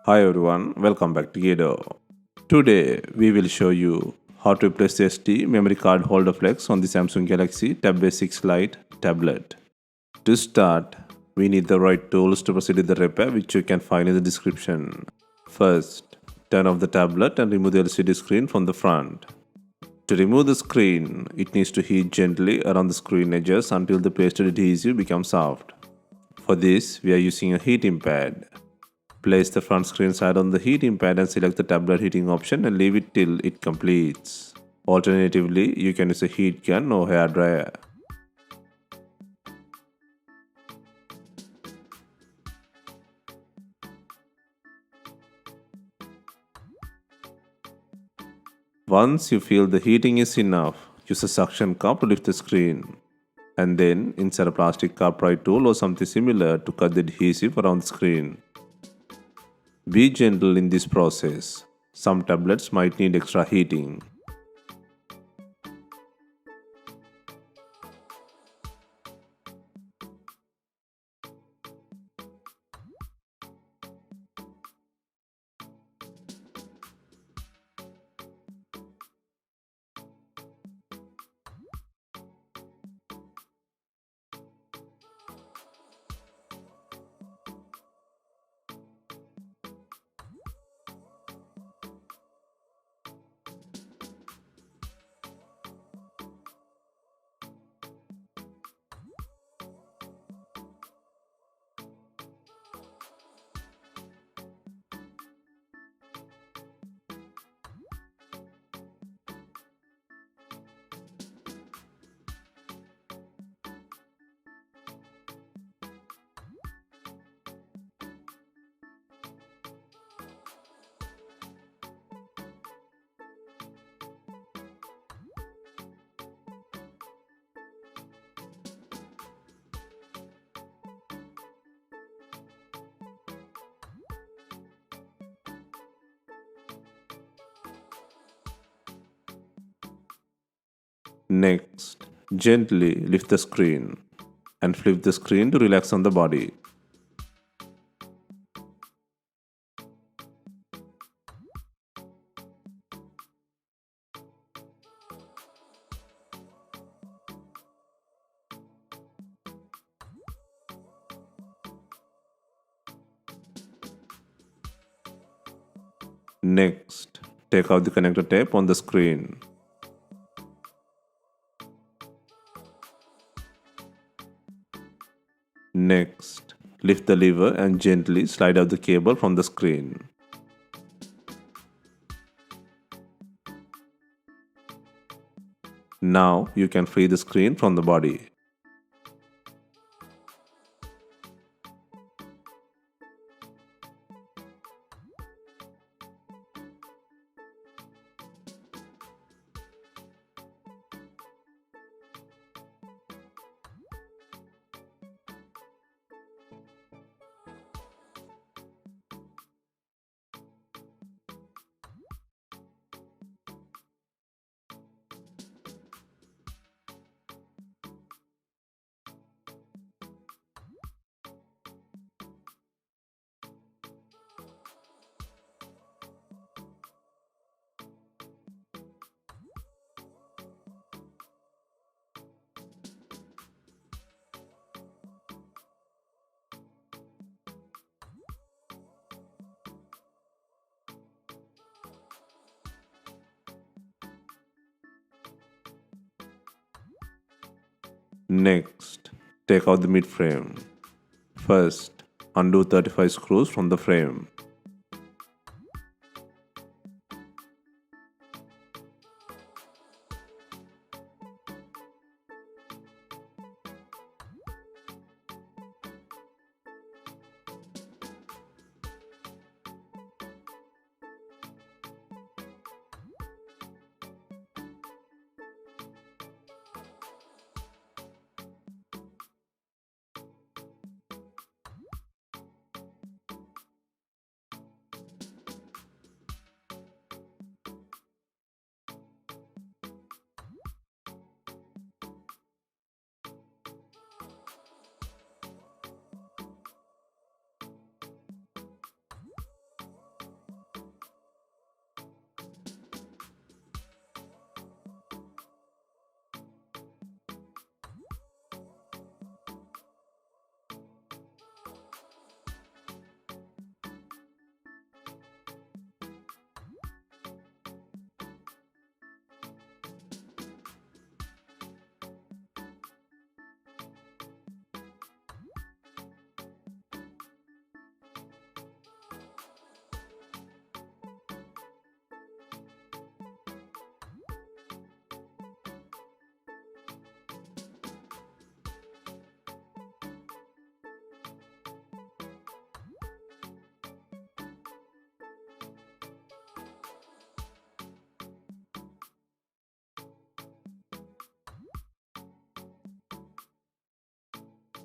Hi everyone, welcome back to DYOR. Today we will show you how to replace the SD memory card holder flex on the Samsung Galaxy Tab S6 Lite tablet. To start, we need the right tools to proceed with the repair, which you can find in the description. First, turn off the tablet and remove the LCD screen from the front. To remove the screen, it needs to heat gently around the screen edges until the pasted adhesive becomes soft. For this, we are using a heating pad. Place the front screen side on the heating pad and select the tablet heating option and leave it till it completes. Alternatively, you can use a heat gun or hair dryer. Once you feel the heating is enough, use a suction cup to lift the screen. And then insert a plastic cup pry tool or something similar to cut the adhesive around the screen. Be gentle in this process. Some tablets might need extra heating. Next, gently lift the screen and flip the screen to relax on the body. Next, take out the connector tape on the screen. Next, lift the lever and gently slide out the cable from the screen. Now you can free the screen from the body. Next, take out the mid frame. First, undo 35 screws from the frame.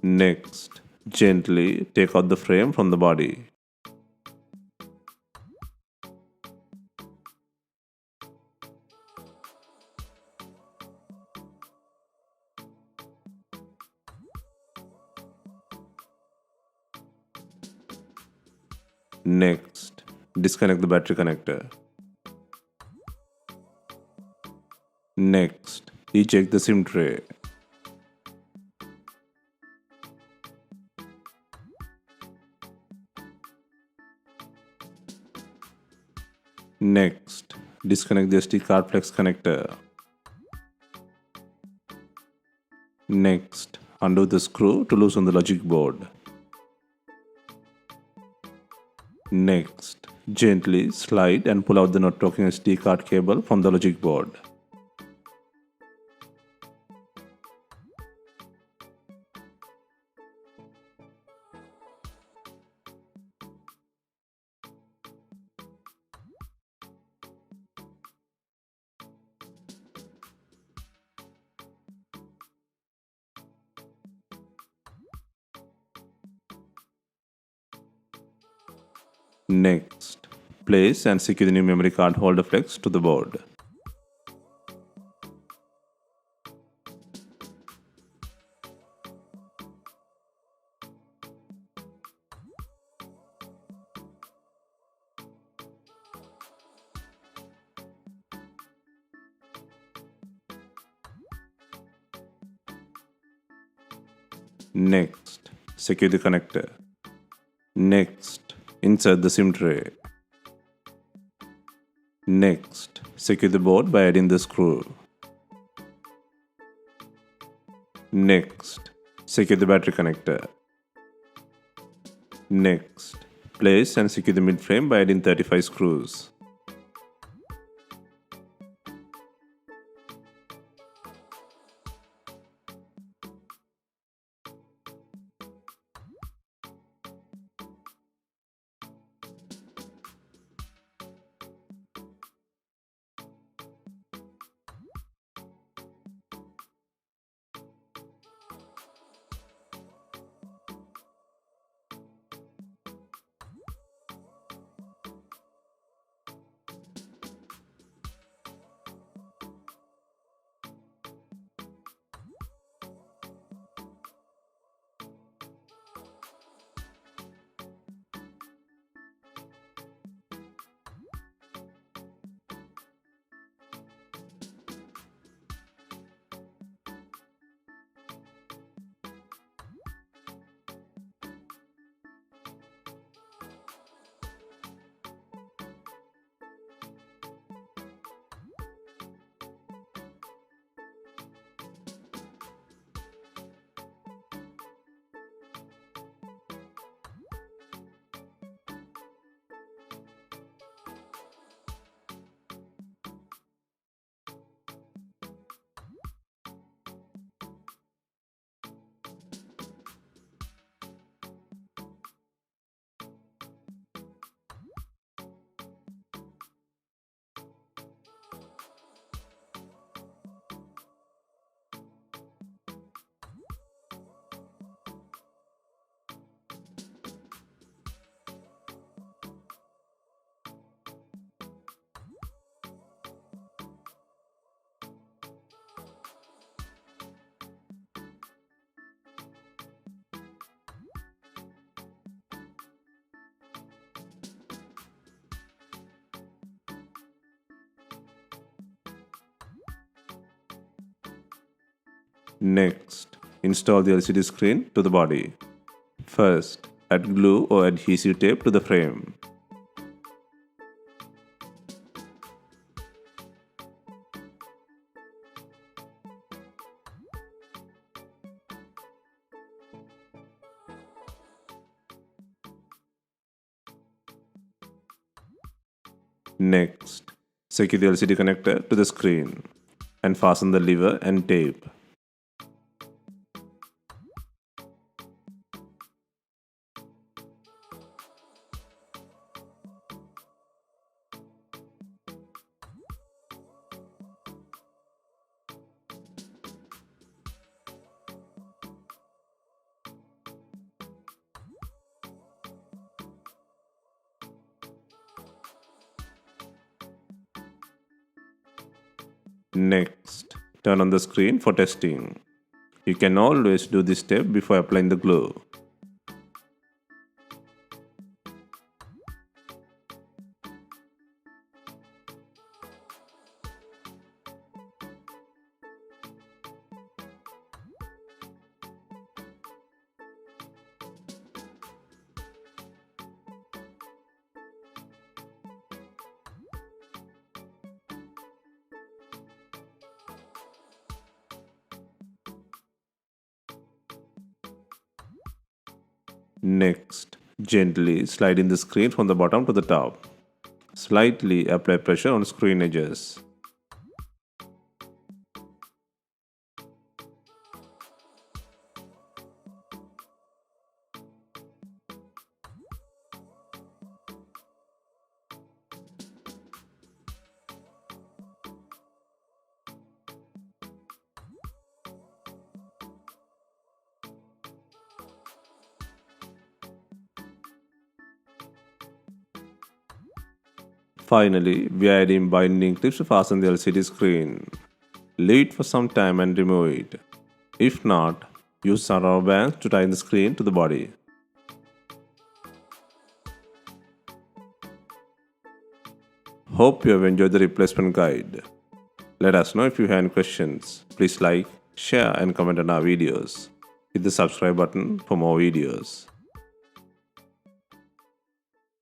Next, gently take out the frame from the body. Next, disconnect the battery connector. Next, eject the SIM tray. Next, disconnect the SD card flex connector. Next, undo the screw to loosen the logic board. Next, gently slide and pull out the not talking SD card cable from the logic board. Next, place and secure the new memory card holder flex to the board. Next, secure the connector. Next, insert the SIM tray. Next, secure the board by adding the screw. Next, secure the battery connector. Next, place and secure the mid frame by adding 35 screws. Next, install the LCD screen to the body. First, add glue or adhesive tape to the frame. Next, secure the LCD connector to the screen and fasten the lever and tape. Next, turn on the screen for testing. You can always do this step before applying the glue. Next, gently slide in the screen from the bottom to the top. Slightly apply pressure on screen edges. Finally, we are adding binding clips to fasten the LCD screen. Leave it for some time and remove it. If not, use some rubber bands to tie the screen to the body. Hope you have enjoyed the replacement guide. Let us know if you have any questions. Please like, share and comment on our videos. Hit the subscribe button for more videos.